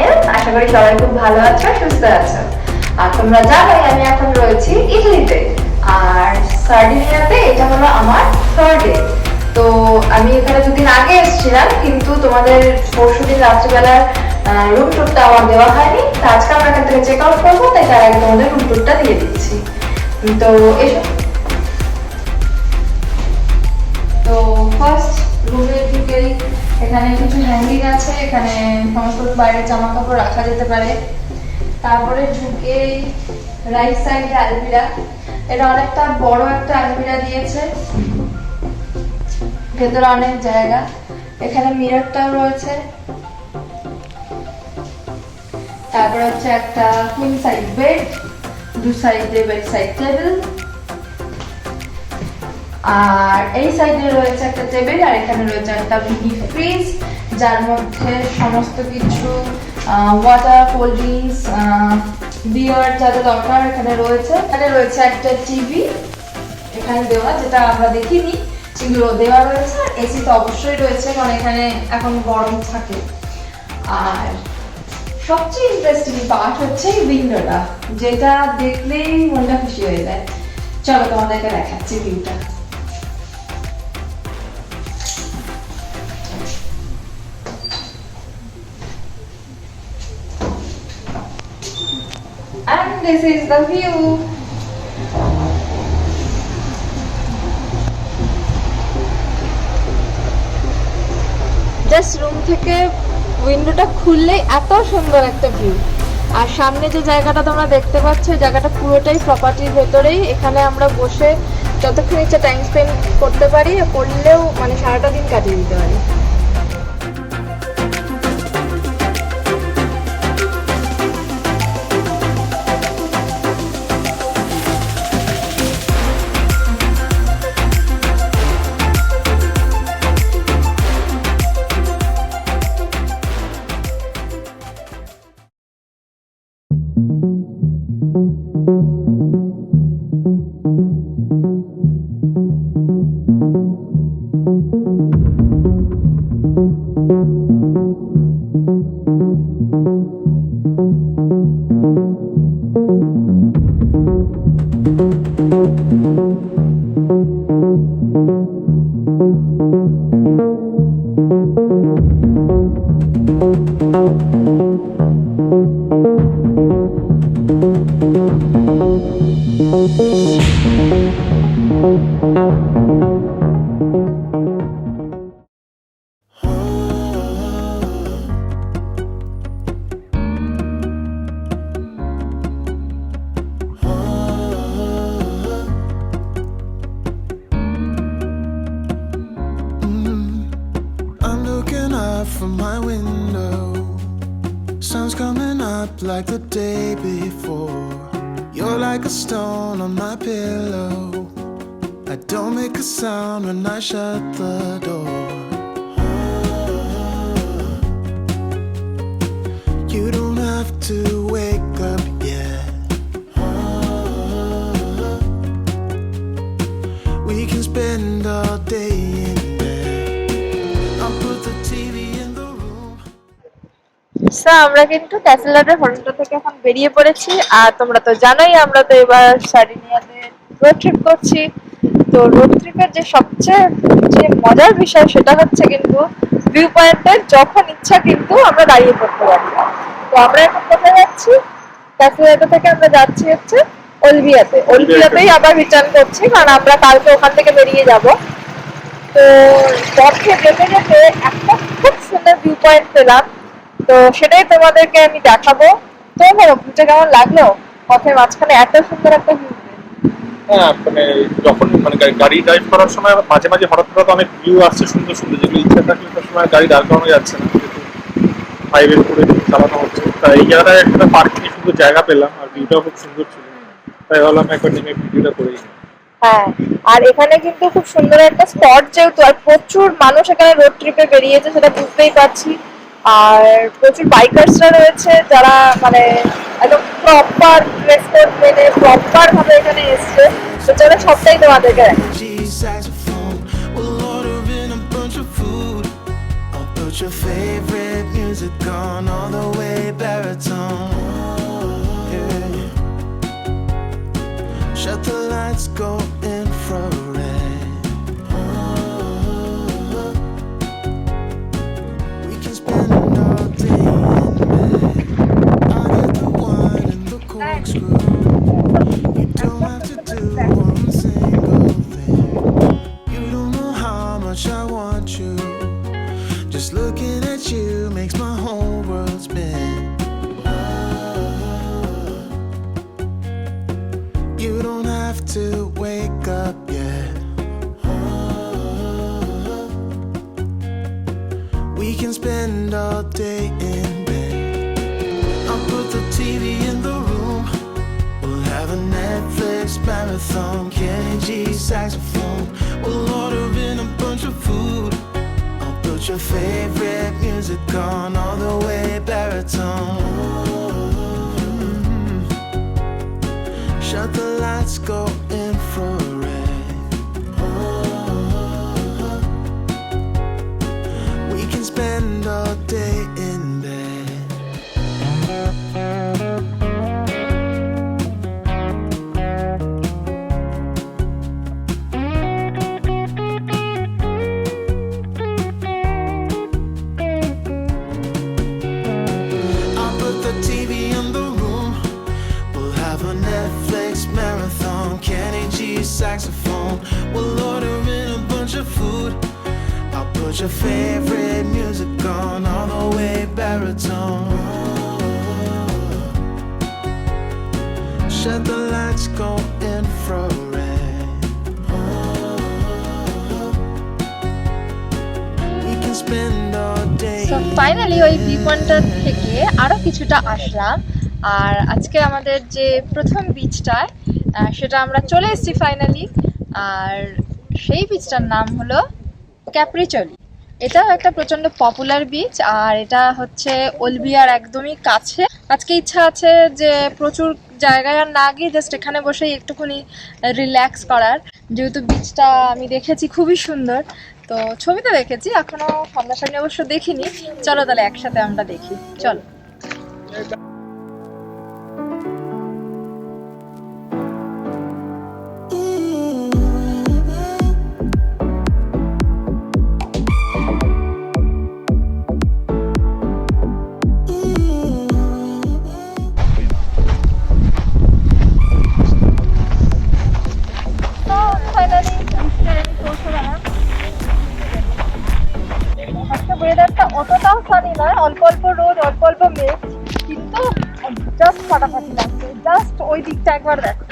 Channel. আশা করি সবাই খুব ভালো আছো, সুস্থ আছো। আর তোমরা জানোই আমি এখন রয়েছি ইটালিতে, আর সার্ডিনিয়াতে এটা হলো আমার থার্ড ডে। তো আমি এখানে দুদিন আগে এসেছিলাম, কিন্তু তোমাদের পরশুদিন রাত্রিবেলার রুম ট্যুরটা আমার দেওয়া হয়নি। তো আজকে আমরা এখান থেকে চেক আউট করবো, তাই তার আগে তোমাদের রুম ট্যুরটা দিয়ে দিচ্ছি। তো এসো। তো ফার্স্ট রুমে ঢুকেই এখানে কিছু হ্যাঙ্গিং আছে, এখানে সমস্ত বাইরের জামা কাপড় রাখা যেতে পারে। তারপরে ঢুকেই রাইট সাইডে আলমিরা, এটা অনেকটা বড় একটা আলমিরা দিয়েছে, ভেতরে অনেক জায়গা। এখানে মিররটাও রয়েছে। তারপর হচ্ছে একটা কুইন সাইজ বেড, দু সাইডে বেড সাইড টেবিল, আর এই সাইডে রয়েছে একটা টেবিল, আর এখানে রয়েছে একটা মিনি ফ্রিজ, যার মধ্যে সমস্ত কিছু ওয়াটার, কোল্ড ড্রিঙ্কস, বিয়ার যা যা দরকার এখানে রয়েছে। এখানে রয়েছে একটা টিভি এখানে দেওয়া, যেটা আমরা দেখিনি কিন্তু দেওয়া রয়েছে। এসি তো অবশ্যই রয়েছে, কারণ এখানে এখন গরম থাকে। আর সবচেয়ে ইন্টারেস্টিং পার্ট হচ্ছে এই উইন্ডোটা, যেটা দেখলেই মনটা খুশি হয়ে যায়। চলো তোমাদেরকে দেখাচ্ছি ভিউটা। And this is the view. Just room থেকে উইন্ডোটা খুললেই এত সুন্দর একটা ভিউ। আর সামনে যে জায়গাটা তোমরা দেখতে পাচ্ছ, জায়গাটা পুরোটাই প্রপার্টির ভেতরেই। এখানে আমরা বসে যতক্ষণ ইচ্ছা টাইম স্পেন্ড করতে পারি, করলেও মানে সারাটা দিন কাটিয়ে দিতে পারি। From my window, sun's coming up like the day before. You're like a stone on my pillow. I don't make a sound when I shut the door. You don't have to wake up yet. We can spend all day in আমরা কিন্তু ক্যাসেলসার্ডোর হোটেলটা থেকে এখন বেরিয়ে পড়েছি। আর তোমরা তো জানোই আমরা তো এবার সার্ডিনিয়াতে রোড ট্রিপ করছি। তো রোড ট্রিপের যে সবচেয়ে যে মজার বিষয় সেটা হচ্ছে কিন্তু ভিউ পয়েন্টে যখন ইচ্ছা কিন্তু আমরা দাঁড়িয়ে পড়তে পারি। তো আমরা এখন কোথায় যাচ্ছি? ক্যাসেলসার্ডো থেকে আমরা যাচ্ছি হচ্ছে ওলভিয়াতে। ওলভিয়াতেই আবার রিটার্ন করছি, কারণ আমরা কালকে ওখান থেকে বেরিয়ে যাব। তো পথে যেতে যেতে একটা খুব সুন্দর ভিউ পয়েন্ট পেলাম, তো সেটাই তোমাদেরকে আমি দেখাবো। তো বলো ভিউটা কেমন লাগলো? পথের মাঝখানে এত সুন্দর একটা ভিউ। হ্যাঁ, মানে যখন মানে গাড়ি ড্রাইভ করার সময় মাঝে মাঝে হঠাৎ হঠাৎ অনেক ভিউ আসছে সুন্দর সুন্দর, যেগুলো ইচ্ছা থাকলে সব সময় গাড়ি দাঁড় করানো যাচ্ছে না, যেহেতু হাইওয়ের উপরে চালানো হচ্ছে। তাই এই জায়গাটায় একটা পার্কিং এর সুন্দর জায়গা পেলাম, আর ভিউটাও খুব সুন্দর ছিল, তাই ভাবলাম একবার নেমে ভিডিওটা করেই। হ্যাঁ, আর এখানে কিন্তু খুব সুন্দর একটা স্পট, যেহেতু আর প্রচুর মানুষ এখানে রোড ট্রিপে বেরিয়েছে সেটা বুঝতেই পারছি। আর প্রচুর বাইকার্সরা রয়েছে, যারা মানে একদম প্রপার ড্রেস কোড মেনে প্রপার ভাবে এখানে এসছে। তো চলো সবটাই তোমাদেরকে Put your favorite music on all the way back. TV in the room. We'll have a Netflix marathon, Kenny G saxophone. We'll order in a bunch of food. I'll put your favorite music on all the way baritone. Shut the lights, go infrared. We can spend all day in bed. I'll put the TV in the room. We'll have a Netflix marathon, Kenny G saxophone. We'll order in a bunch of food. I'll put your favorite music on all the way baritone. Shut the lights, go infrared. We can spend all day. So finally ওই view পয়েন্টটার থেকে আরো কিছুটা আসলাম, আর আজকে আমাদের যে প্রথম বিচটা সেটা আমরা চলে এসেছি ফাইনালি। আর সেই বিচটার নাম হলো ক্যাপ্রিচলি। এটাও একটা প্রচন্ড পপুলার বিচ, আর এটা হচ্ছে ওলবিয়ার একদমই কাছে। আজকে ইচ্ছা আছে যে প্রচুর জায়গায় আর না গিয়ে জাস্ট এখানে বসেই একটুখানি রিল্যাক্স করার, যেহেতু বিচটা আমি দেখেছি খুবই সুন্দর। তো ছবিতে দেখেছি, এখনো সামনাসামনি অবশ্য দেখিনি। চলো তাহলে একসাথে আমরা দেখি, চলো। ওয়েদারটা অতটাও সানি নয়, অল্প অল্প রোদ, অল্প অল্প মেঘ, কিন্তু জাস্ট ফাটাফাটি লাগছে। জাস্ট ওই দিকটা একবার দেখো,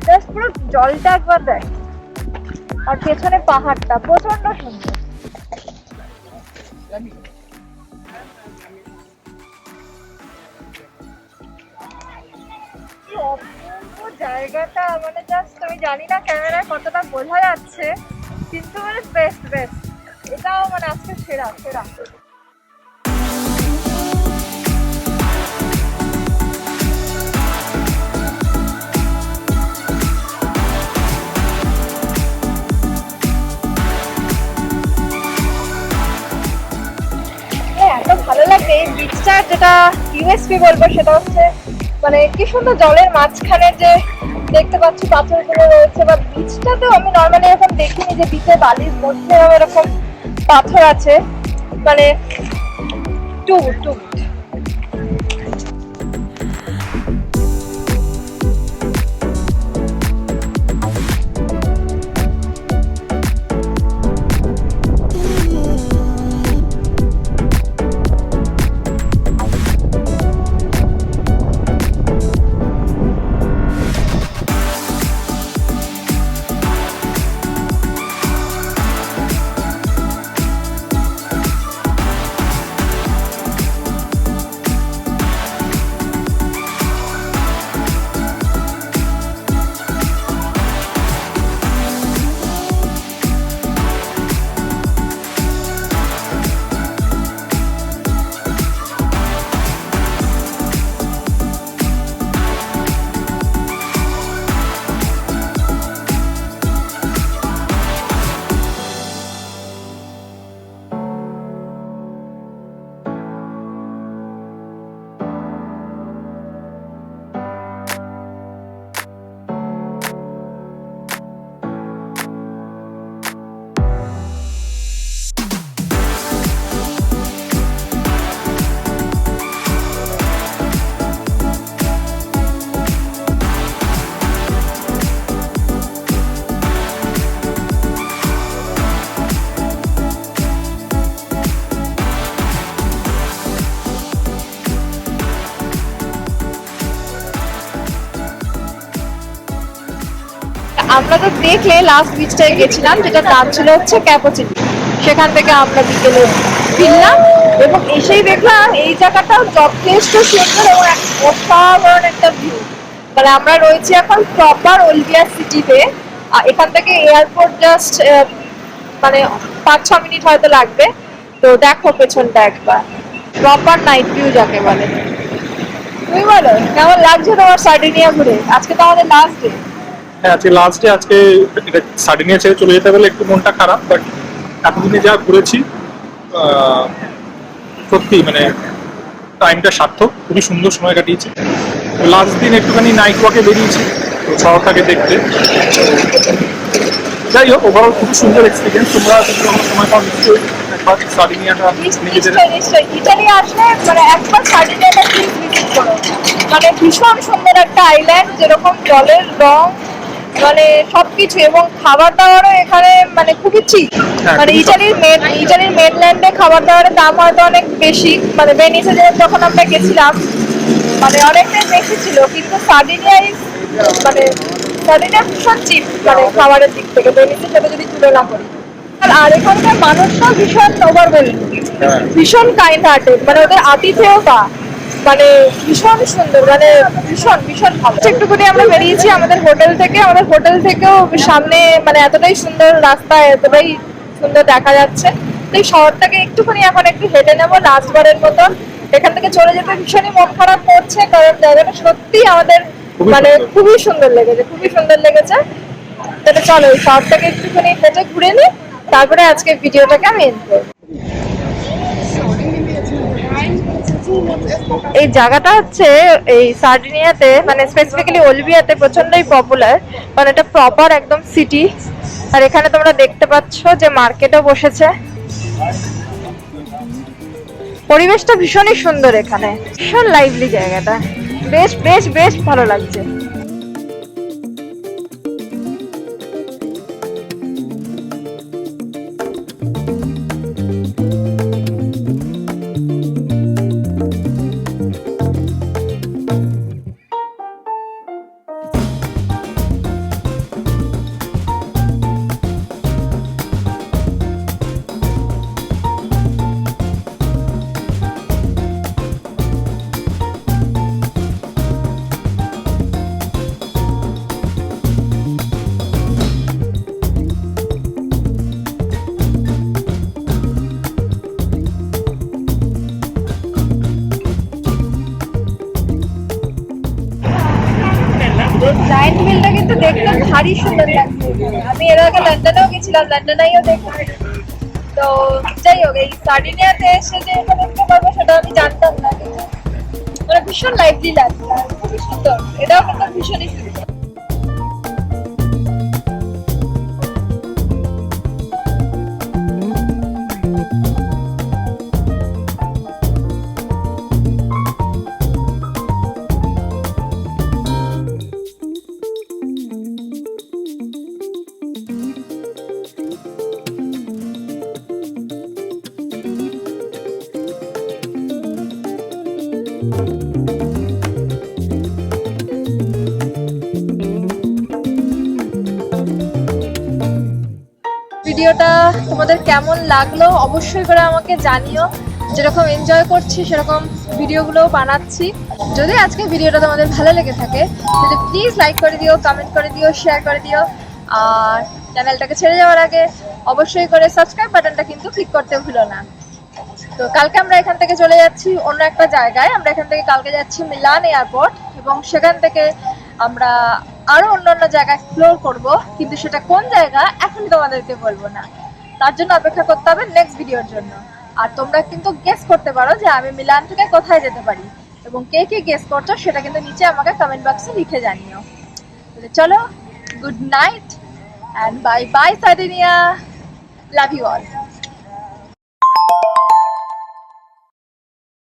জাস্ট পুরো জলটা একবার দেখ, আর পেছনে পাহাড়টা প্রচন্ড সুন্দর। কি অপূর্ব জায়গাটা, মানে জাস্ট আমি জানি না ক্যামেরায় কতটা বোঝা যাচ্ছে, কিন্তু মানে বেস্ট বেস্ট, এটাও মানে আজকে সেরা সেরা। এত ভালো লাগে এই বিচটার, যেটা ইউএসপি বলবো সেটা হচ্ছে মানে কি সুন্দর জলের মাঝখানে যে দেখতে পাচ্ছি পাথরগুলো রয়েছে, বা বিচটাতেও আমি নর্মালি এরকম দেখিনি যে বিচে বালির মধ্যে এরকম পাথর আছে, মানে টু টু। আমরা তো দেখলে লাস্ট বিচটায় গেছিলাম, যেটা নাম ছিল হচ্ছে ক্যাপোচিনি। সেখান থেকে আমরা বিকেলে ফিরলাম, এবং এসেই দেখলাম এই জায়গাটা যথেষ্ট সুন্দর এবং অসাধারণ একটা ভিউ। মানে আমরা রয়েছি এখন প্রপার ওলভিয়া সিটিতে। এখান থেকে এয়ারপোর্ট জাস্ট মানে 5-6 মিনিট হয়তো লাগবে। তো দেখো পেছনটা একবার, প্রপার নাইট ভিউ যাকে বলে। তুমি বলো কেমন লাগছে তোমার সার্ডিনিয়া ঘুরে? আজকে তো আমাদের লাস্ট ডে। হ্যাঁ, আজকে লাস্ট ডে। আজকে সার্ডিনিয়া ছেড়ে চলে যেতে বলে একটু মনটা খারাপ, বাট এতদিনে যা ঘুরেছি সত্যি মানে টাইমটা সার্থক, খুবই সুন্দর সময় কাটিয়েছি। লাস্ট দিন একটুখানি নাইট ওয়াকে বেরিয়েছি তো শহরটাকে দেখতে। যাই হোক, ওভারঅল খুবই সুন্দর এক্সপিরিয়েন্স। তোমরা যদি কোনো সময় পাও নিশ্চয়ই একবার সার্ডিনিয়াটা নিজেদের। নিশ্চয়ই ইটালি আসলে মানে একবার সার্ডিনিয়াটা প্লিজ ভিজিট করো। মানে ভীষণ সুন্দর একটা আইল্যান্ড, যেরকম জলের রং মানে সবকিছু, এবং খাবার দাবারও এখানে মানে খুবই চিপ। হ্যাঁ, মানে খুবই ইটালির মেনল্যান্ডে খাবার দাবারের দাম হয়তো অনেক বেশি, মানে ভেনিসে যখন আমরা গেছিলাম মানে অনেকটাই বেশি ছিল, কিন্তু মানে সার্ডিনিয়া ভীষণ চিপ মানে খাবারের দিক থেকে ভেনিসের সাথে যদি তুলনা করি। আর এখানকার মানুষটাও ভীষণ ওভারওয়েলমিং, ভীষণ কাইন্ড হার্টেড, মানে ওদের আতিথেয়তা মানে ভীষণ সুন্দর, মানে ভীষণ ভীষণ ভালো। একটুখানি আমরা বেরিয়েছি আমাদের হোটেল থেকেও সামনে মানে এতটাই সুন্দর রাস্তা, এতটাই সুন্দর দেখা যাচ্ছে। তো এই শহরটাকে একটুখানি এখন একটু হেঁটে নেবো লাস্টবারের মতন। এখান থেকে চলে যেতে ভীষণই মন খারাপ করছে, কারণ জায়গাটা সত্যি আমাদের মানে খুবই সুন্দর লেগেছে। তাহলে চলো এই শহরটাকে একটুখানি হেঁটে ঘুরে নিই, তারপরে আজকে ভিডিওটাকে আমি এন্ড করবো। এই জায়গাটা হচ্ছে এই সার্ডিনিয়াতে মানে স্পেসিফিক্যালি ওলভিয়াতে প্রচন্ডই পপুলার, কারণ এটা প্রপার একদম সিটি। আর এখানে তোমরা দেখতে পাচ্ছ যে মার্কেটও বসেছে। পরিবেশটা ভীষণই সুন্দর, এখানে ভীষণ লাইভলি জায়গাটা, বেশ বেশ বেশ ভালো লাগছে। জায়ান্ট হুইলটা কিন্তু দেখতে ভারী সুন্দর লাগছে। আমি এর আগে লন্ডনেও গেছিলাম, লন্ডনেও দেখলাম। তো যাই হোক, এই সার্ডিনিয়াতে এসে যে এটা দেখতে পারবো সেটা আমি জানতাম না, কিন্তু মানে ভীষণ লাইভলি লাগছে, খুবই সুন্দর। এটাও কিন্তু ভীষণই সুন্দর। ভিডিওটা তোমাদের কেমন লাগলো অবশ্যই করে আমাকে জানিও। যেরকম এনজয় করছি সেরকম ভিডিওগুলোও বানাচ্ছি। যদি আজকে ভিডিওটা তোমাদের ভালো লেগে থাকে তাহলে প্লিজ লাইক করে দিও, কমেন্ট করে দিও, শেয়ার করে দিও। আর চ্যানেলটাকে ছেড়ে যাওয়ার আগে অবশ্যই করে সাবস্ক্রাইব বাটনটা কিন্তু ক্লিক করতে ভুলো না। তো কালকে আমরা এখান থেকে চলে যাচ্ছি অন্য একটা জায়গায়। আমরা এখান থেকে কালকে যাচ্ছি মিলান এয়ারপোর্ট, এবং সেখান থেকে আমরা আরো অন্যান্য জায়গা এক্সপ্লোর করব, কিন্তু সেটা কোন জায়গা এখনই তোমাদেরকে বলবো না। তার জন্য অপেক্ষা করতে হবে নেক্সট ভিডিওর জন্য। আর তোমরা কিন্তু গেস করতে পারো যে আমি মিলান থেকে কোথায় যেতে পারি, এবং কে কে গেস করছো সেটা কিন্তু নিচে আমাকে কমেন্ট বক্সে লিখে জানিও। তাহলে চলো, good night and bye bye Sardinia, love you all.